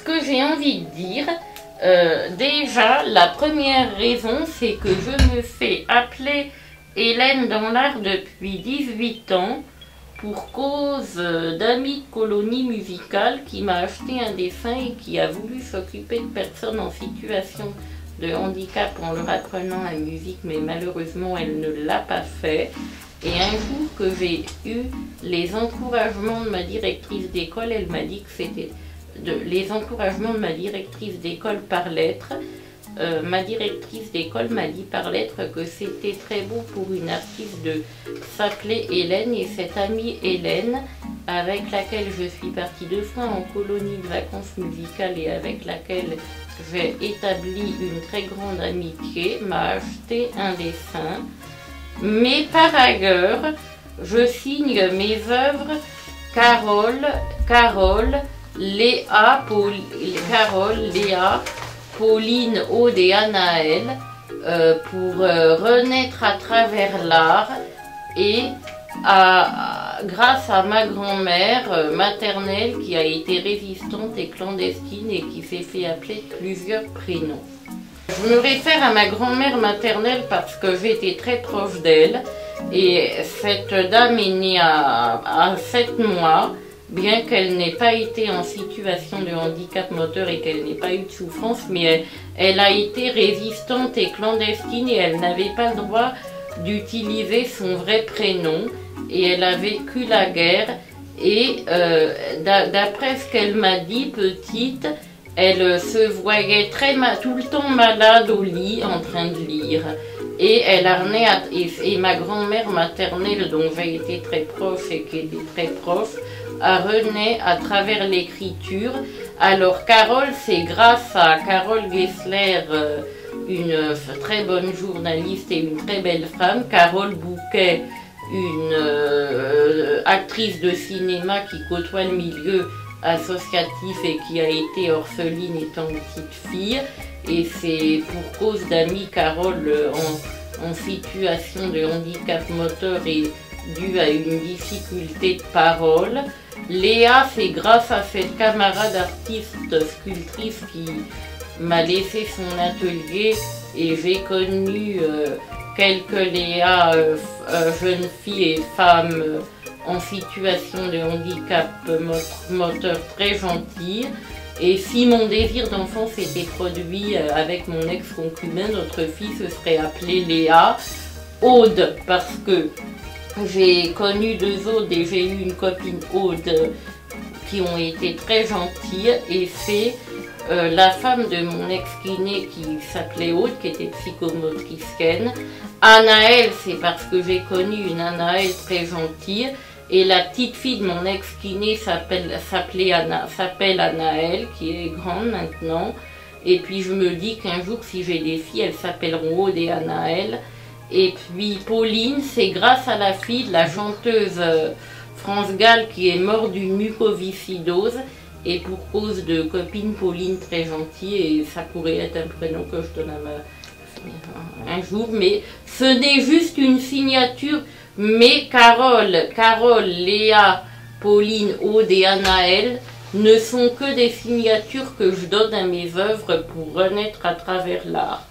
que j'ai envie de dire, déjà, la première raison, c'est que je me fais appeler Hélène dans l'art depuis 18 ans pour cause d'amis de colonie musicale qui m'a acheté un dessin et qui a voulu s'occuper de personnes en situation de handicap en leur apprenant la musique, mais malheureusement elle ne l'a pas fait. Et un jour que j'ai eu les encouragements de ma directrice d'école, elle m'a dit que c'était les encouragements de ma directrice d'école par lettre. Ma directrice d'école m'a dit par lettre que c'était très beau pour une artiste de s'appeler Hélène, et cette amie Hélène, avec laquelle je suis partie 2 fois en colonie de vacances musicales et avec laquelle j'ai établi une très grande amitié, m'a acheté un dessin. Mais par ailleurs, je signe mes œuvres Carole, Léa, Pauline, Aude et Anaël pour renaître à travers l'art, et grâce à ma grand-mère maternelle qui a été résistante et clandestine et qui s'est fait appeler plusieurs prénoms. Je me réfère à ma grand-mère maternelle parce que j'étais très proche d'elle, et cette dame est née à 7 mois. Bien qu'elle n'ait pas été en situation de handicap moteur et qu'elle n'ait pas eu de souffrance, mais elle a été résistante et clandestine et elle n'avait pas le droit d'utiliser son vrai prénom, et elle a vécu la guerre, et d'après ce qu'elle m'a dit petite, elle se voyait tout le temps malade au lit en train de lire. Et elle a et ma grand-mère maternelle, dont j'ai été très proche et qui était très proche, a rené à travers l'écriture. Alors Carole, c'est grâce à Carole Gessler, une très bonne journaliste et une très belle femme, Carole Bouquet, une actrice de cinéma qui côtoie le milieu associatif et qui a été orpheline étant petite fille, et c'est pour cause d'amis Carole en situation de handicap moteur et due à une difficulté de parole. Léa, c'est grâce à cette camarade artiste sculptrice qui m'a laissé son atelier, et j'ai connu quelques Léa, jeunes filles et femmes en situation de handicap moteur très gentilles. Et si mon désir d'enfant s'était produit avec mon ex-concubin, notre fille se serait appelée Léa. Aude, parce que j'ai connu 2 Audes et j'ai eu une copine Aude qui ont été très gentilles, et c'est la femme de mon ex-kiné qui s'appelait Aude, qui était psychomotricienne. Anaël, c'est parce que j'ai connu une Anaël très gentille, et la petite fille de mon ex-kiné s'appelle Anaël, qui est grande maintenant. Et puis je me dis qu'un jour, si j'ai des filles, elles s'appelleront Aude et Anaël. Et puis Pauline, c'est grâce à la fille de la chanteuse France Gall qui est morte d'une mucoviscidose, et pour cause de copine Pauline très gentille, et ça pourrait être un prénom que je donne à un jour, mais ce n'est juste une signature. Mais Carole, Léa, Pauline, Aude et Anaël ne sont que des signatures que je donne à mes œuvres pour renaître à travers l'art.